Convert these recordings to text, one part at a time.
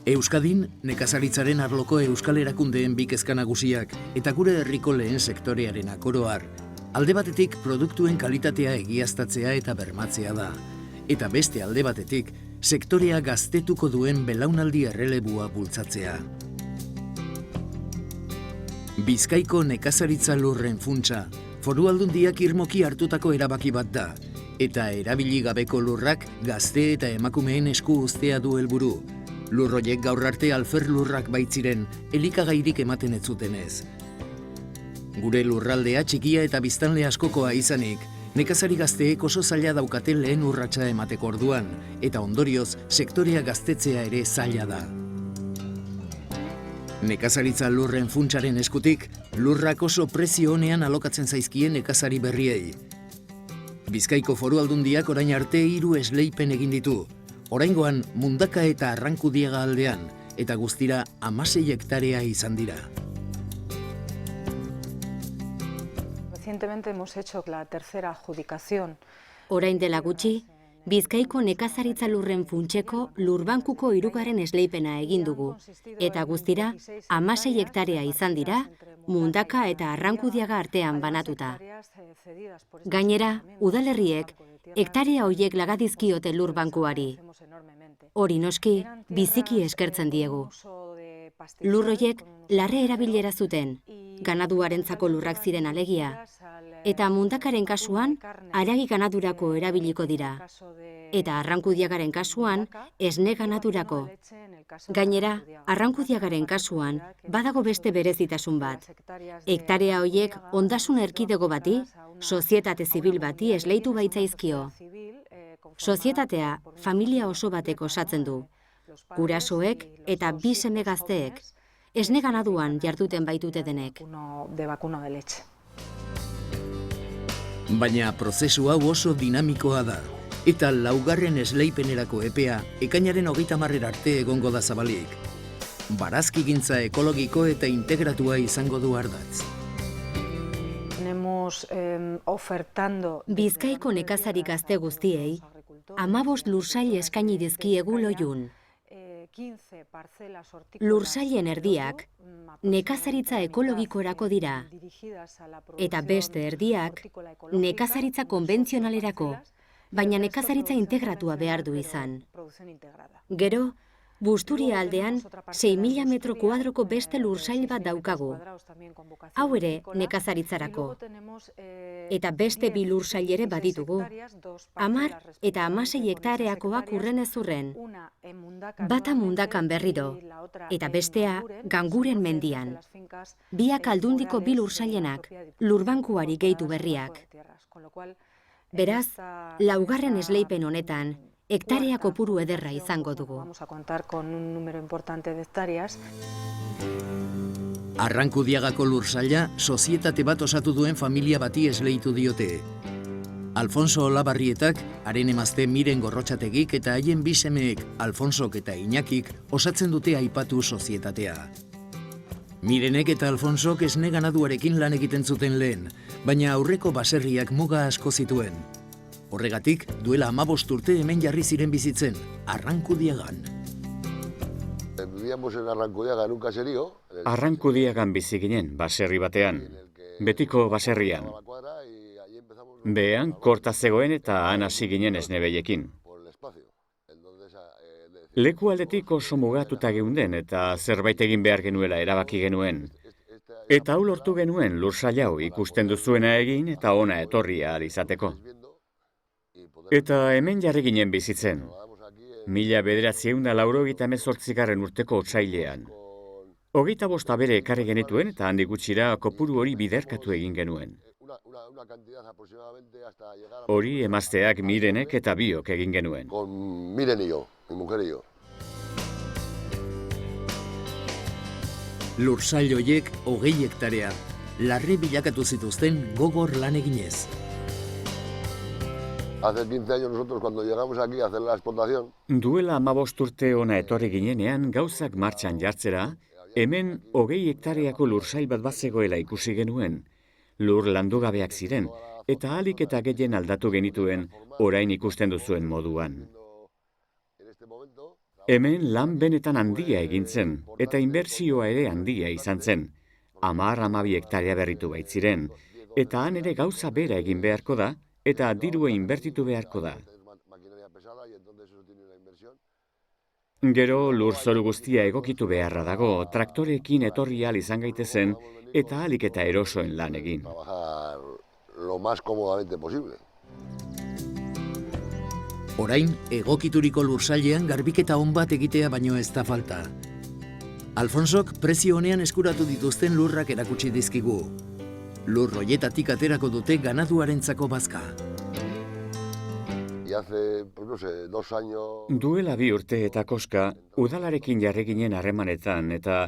Euskadin, nekazaritzaren arloko euskal erakundeen bi kezka nagusiak eta gure herriko lehen sektorearen akoroar, alde batetik produktuen kalitatea egiaztatzea eta bermatzea da, eta beste alde batetik sektorea gaztetuko duen belaunaldi errelebua bultzatzea. Bizkaiko nekazaritza lurren funtsa, Foru Aldundiak irmoki hartutako erabaki bat da, eta erabili gabeko lurrak gazte eta emakumeen esku uztea du helburu. Lurroiek gaur arte alfer lurrak baitziren, elikagairik ematen ez zutenez. Gure lurraldea txikia eta biztanle askokoa izanik, nekazari gazteek oso zaila daukate lehen urratsa emateko orduan, eta ondorioz sektorea gaztetzea ere zaila da. Nekazaritza lurren funtsaren eskutik, lurrak oso prezio honean alokatzen zaizkien nekazari berriei. Bizkaiko Foru Aldundiak orain arte 3 esleipen egin ditu, oraingoan Mundaka eta Arrankudiaga aldean, eta guztira 16 hektarea izan dira. Recientemente hemos hecho la tercera adjudicación. Orain dela gutxi, Bizkaiko nekazaritza lurren funtseko lurbankuko 3. esleipena egin dugu, eta guztira 16 hektarea izan dira, Mundaka eta Arrankudiaga artean banatuta. Gainera, udalerriek hektarea horiek lagadizkiote lurbankuari. Hori noski, biziki eskertzen diegu. Lur horiek larre erabilera zuten, ganaduarentzako lurrak ziren alegia, eta Mundakaren kasuan haragi ganadurako erabiliko dira, eta Arrankudiagaren kasuan esne ganadurako. Gainera, Arrankudiagaren kasuan badago beste berezitasun bat. Hektarea horiek ondasun erkidego bati, sozietate zibil bati esleitu baitzaizkio. Sozietatea familia oso batek osatzen du. Gurasoek eta 2 seme gazteek, esne ganaduan jarduten baitute denek. Baina prozesu hau oso dinamikoa da, eta 4. esleipenerako epea ekainaren 30 arte egongo da zabalik. Barazkigintza ekologiko eta integratua izango du ardatz. Bizkaiko nekazari gazte guztiei, 15 lursail eskaini dizkiegu Loiun. Lursailen erdiak nekazaritza ekologikorako dira, eta beste erdiak nekazaritza konbentzionalerako, baina nekazaritza integratua behar du izan. Gero, Busturia aldean 6.000 metro kuadroko beste lursail bat daukagu. Hau ere nekazaritzarako. Eta beste 2 lursail ere baditugu. 10 eta 16 hektareakoak urrenez urren. Bata Mundakan berriro, eta bestea Ganguren mendian. Biak Aldundiko 2 lursailenak, lurbankuari gehitu berriak. Beraz, 4. esleipen honetan, hektarea kopuru ederra izango dugu. Arrankudiagako lursaila sozietate bat osatu duen familia bati esleitu diote. Alfonso Olabarrietak, haren emazte Miren Gorrotxategik eta haien 2 semeek, Alfonsok eta Iñakik, osatzen dute aipatu sozietatea. Mirenek eta Alfonsok esne ganaduarekin lan egiten zuten lehen, baina aurreko baserriak muga asko zituen. Horregatik, duela 15 urte hemen jarri ziren bizitzen, Arrankudiagan. Arrankudiagan bizi ginen, baserri batean, betiko baserrian. Behean, korta zegoen eta han hasi ginen esnebeiekin. Leku aldetik oso mugatuta geunden eta zerbait egin behar genuela erabaki genuen. Eta hau lortu genuen lursail hau ikusten duzuena egin eta ona etorri ahal izateko. Eta hemen jarri ginen bizitzen, 1988 urteko otsailean. 25 abere ekarri genituen eta handik gutxira kopuru hori biderkatu egin genuen. Hori emazteak Mirenek eta biok egin genuen. Lursail horiek 20 hektarea, larre bilakatu zituzten gogor lan eginez. Hace 15 años nosotros cuando llegamos aquí a hacer la explotación. Duela 15 urte ona etorri ginenean gauzak martxan jartzera, hemen 20 hektareako lursail bat bazegoela ikusi genuen. Lur landugabeak ziren, eta ahalik eta gehien aldatu genituen orain ikusten duzuen moduan. Hemen lan benetan handia egin zen, eta inbertsioa ere handia izan zen. 10-12 hektarea berritu baitziren, eta han ere gauza bera egin beharko da, eta dirua inbertitu beharko da. Gero lurzoru guztia egokitu beharra dago, traktoreekin etorri ahal izan gaitezen, eta ahalik eta erosoen lan egin. Lo más cómodamente posible. Orain, egokituriko lursailean garbiketa on bat egitea baino ez da falta. Alfonsok prezio honean eskuratu dituzten lurrak erakutsi dizkigu. Lur hoietatik aterako dute ganaduarentzako bazka. Y hace, pues no sé, 2 años... Duela 2 urte eta koska, udalarekin jarri ginen harremanetan, eta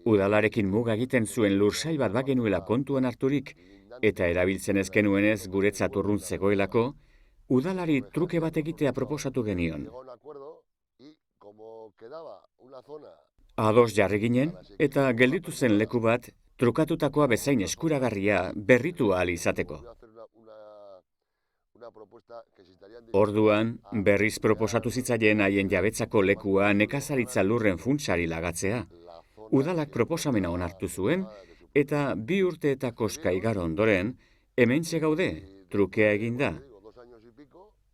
udalarekin muga egiten zuen lursail bat bagenuela kontuan harturik, eta erabiltzen ez genuenez guretzat urrun zegoelako, udalari truke bat egitea proposatu genion. Ados jarri ginen, eta gelditu zen leku bat, trukatutakoa bezain eskuragarria berritu ahal izateko. Orduan, berriz proposatu zitzaien haien jabetzako lekua nekazaritza lurren funtsari lagatzea. Udalak proposamena onartu zuen, eta 2 urte eta koska igaro ondoren, hementxe gaude, trukea eginda.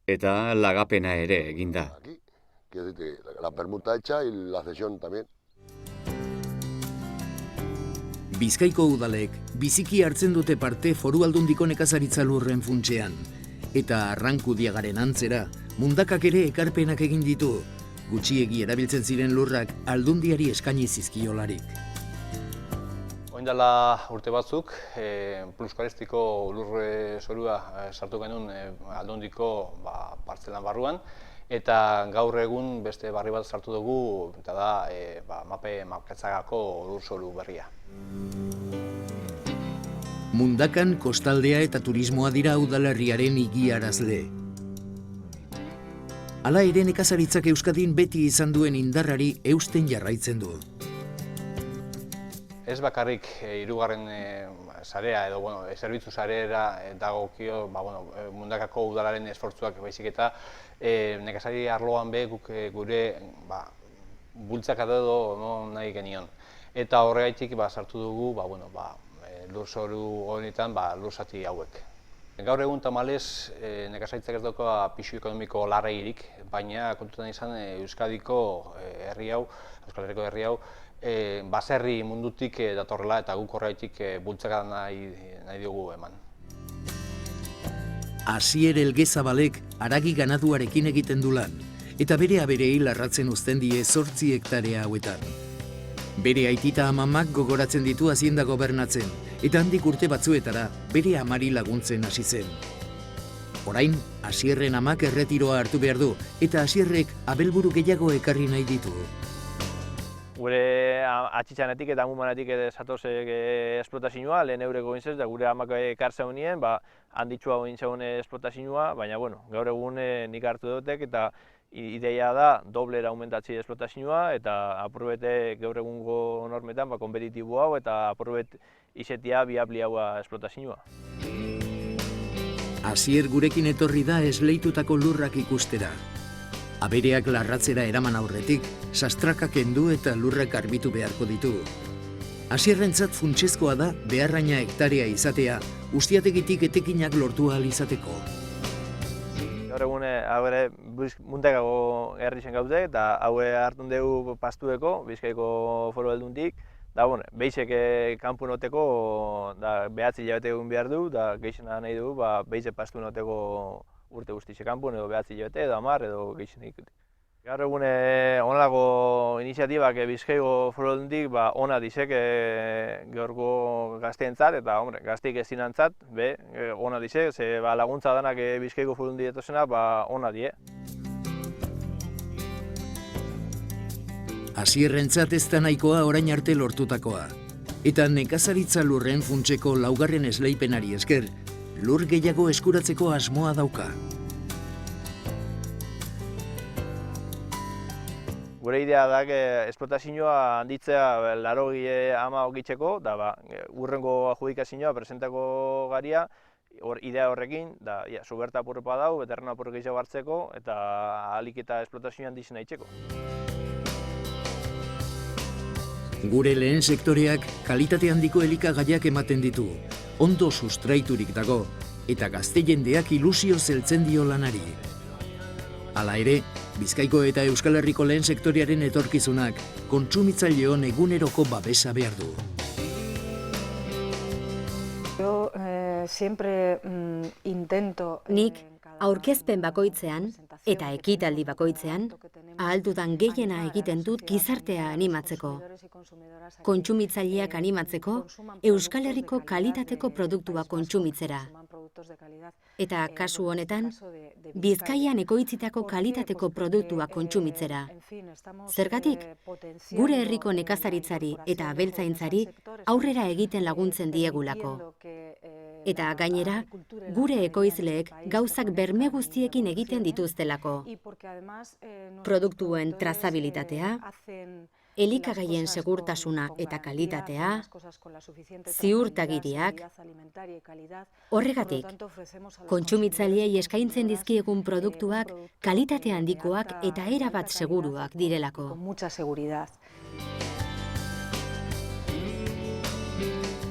Eta lagapena ere eginda. La permuta hecha y la cesión también. Bizkaiko udalek biziki hartzen dute parte Foru Aldundiko nekazaritza lurren funtsean. Eta Arrankudiagaren antzera, Mundakak ere ekarpenak egin ditu, gutxiegi erabiltzen ziren lurrak Aldundiari eskaini zizkiolarik. Oindala urte batzuk, pluskarestiko lurre zorua sartu genuen Aldundiko partzelan barruan, eta gaur egun beste barri bat sartu dugu, eta da Mape Makatzagako lurzoru berria. Mundakan kostaldea eta turismoa dira udalerriaren igiarazle. Hala ere nekazaritzak Euskadin beti izan duen indarrari eusten jarraitzen du. Ez bakarrik hirugarren sarea edo zerbitzu sareera dagokio Mundakako udalaren esfortzuak baizik eta nekazari arloan be guk gure bultzaka edo nahi genion. Eta horregaitik sartu dugu lurzoru honetan lurzati hauek. Gaur egun tamalez nekazaritzak ez dauka pisu ekonomiko larreirik, baina kontutan izan Euskadiko herri hau, Euskal Herriko herri hau, baserri mundutik datorrela eta guk horreitik bultzaka nahi dugu eman. Asier Elgezabalek haragi ganaduarekin egiten du lan, eta bere aberei larratzen uzten die 8 hektarea hauetan. Bere aitita amamak gogoratzen ditu hazienda gobernatzen, eta handik urte batzuetara bere amari laguntzen hasi zen. Orain, Asierren amak erretiroa hartu behar du, eta Asierrek abelburu gehiago ekarri nahi ditu. Gure atxitxanetik eta amumanatik zatoz esplotazioa, lehen eureko gintzez, da gure amak ekartzen honien, handitxua gintzen esplotazioa, baina gaur egun nik hartu dutek eta ideia da doblera aumentatzi esplotazioa eta apurbete gaur egungo normetan konpetitibo hau eta apurbet izetia biabli haua esplotazioa. Asier gurekin etorri da esleitutako lurrak ikustera. Abereak larratzera eraman aurretik, sastraka kendu eta lurrak arbitu beharko ditu. Asierrentzat funtsezkoa da beharraina hektarea izatea, ustiategitik etekinak lortu ahal izateko. Gaur egun Mundakako herri zen gaude eta haue hartun dugu pastueko, Bizkaiko Foru Aldundik. Behizek kanpu noteko behatzi hilabete egun behar du, da gehizena nahi dugu behizek pastu noteko urte guztize kanpun edo behatzi hilabete edo 10 edo gehizena ikutik. Gaur egun onelako iniziatibak Bizkaiko Foru Aldundik ona dizek gaurko gazteentzat eta gazteik ezinantzat ona dizek, ze laguntza danak Bizkaiko Foru Aldundik etosena ona die. Asierrentzat ez da nahikoa orain arte lortutakoa. Eta nekazaritza lurren funtseko laugarren esleipenari esker, lur gehiago eskuratzeko asmoa dauka. Gure idea da esplotazioa handitzea 80 ogitzeko, da urrengo adjudikazioa presentako garia, idea horrekin, da suberta apurrepa dau, beterrena apurre gehiago hartzeko, eta ahalik eta esplotazioa handitzen haitzeko. Gure lehen sektoreak kalitate handiko elikagaiak ematen ditu, ondo sustraiturik dago, eta gazte jendeak ilusio zeltzen dio lanari. Hala ere, Bizkaiko eta Euskal Herriko lehen sektorearen etorkizunak kontsumitzaileon eguneroko babesa behar du. Yo siempre intento... Nik aurkezpen bakoitzean eta ekitaldi bakoitzean ahal dudan gehiena egiten dut gizartea animatzeko. Kontsumitzaileak animatzeko Euskal Herriko kalitateko produktua kontsumitzera. Eta kasu honetan, Bizkaian ekoitzitako kalitateko produktua kontsumitzera. Zergatik, gure herriko nekazaritzari eta abeltzaintzari aurrera egiten laguntzen diegulako. Eta gainera, gure ekoizleek gauzak berme guztiekin egiten dituztelako. Produktuen trazabilitatea, elikagaien segurtasuna eta kalitatea, ziurtagiriak. Horregatik, kontsumitzaileei eskaintzen dizkiegun produktuak kalitate handikoak eta erabat seguruak direlako.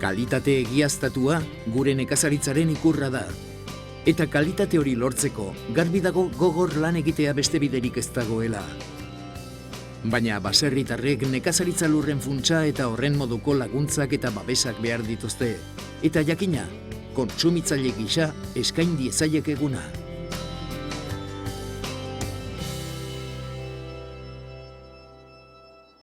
Kalitate egiaztatua gure nekazaritzaren ikurra da. Eta kalitate hori lortzeko garbi dago gogor lan egitea beste biderik ez dagoela. Baina baserritarrek nekazaritza lurren funtsa eta horren moduko laguntzak eta babesak behar dituzte. Eta jakina, kontsumitzaile gisa eskain diezaiekeguna.